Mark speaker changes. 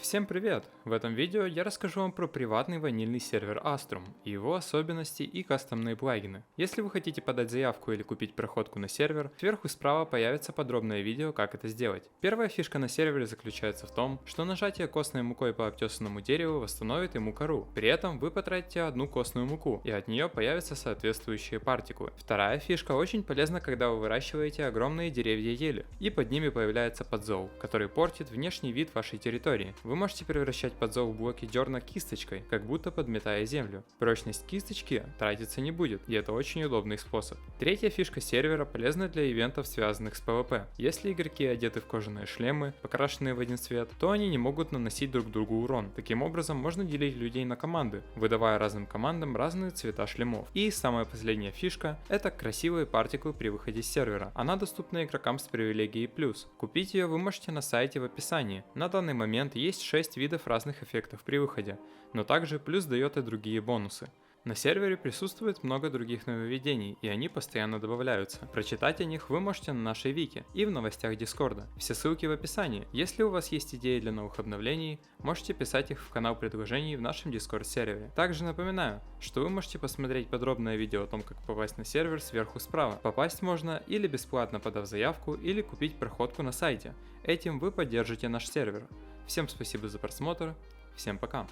Speaker 1: Всем привет! В этом видео я расскажу вам про приватный ванильный сервер Astrum, и его особенности и кастомные плагины. Если вы хотите подать заявку или купить проходку на сервер, сверху справа появится подробное видео, как это сделать. Первая фишка на сервере заключается в том, что нажатие костной мукой по обтесанному дереву восстановит ему кору. При этом вы потратите одну костную муку, и от нее появятся соответствующие партикулы. Вторая фишка очень полезна, когда вы выращиваете огромные деревья ели, и под ними появляется подзол, который портит внешний вид вашей территории. Вы можете превращать подзол в блоки дерна кисточкой, как будто подметая землю. Прочность кисточки тратиться не будет, и это очень удобный способ. Третья фишка сервера полезна для ивентов, связанных с PvP. Если игроки одеты в кожаные шлемы, покрашенные в один цвет, то они не могут наносить друг другу урон. Таким образом, можно делить людей на команды, выдавая разным командам разные цвета шлемов. И самая последняя фишка — это красивые партиклы при выходе с сервера. Она доступна игрокам с привилегией плюс. Купить ее вы можете на сайте в описании. На данный момент есть 6 видов разных эффектов при выходе, но также плюс дает и другие бонусы. На сервере присутствует много других нововведений, и они постоянно добавляются. Прочитать о них вы можете на нашей вики и в новостях Дискорда. Все ссылки в описании. Если у вас есть идеи для новых обновлений, можете писать их в канал предложений в нашем Дискорд сервере. Также напоминаю, что вы можете посмотреть подробное видео о том, как попасть на сервер сверху справа. Попасть можно или бесплатно подав заявку, или купить проходку на сайте. Этим вы поддержите наш сервер. Всем спасибо за просмотр, всем пока!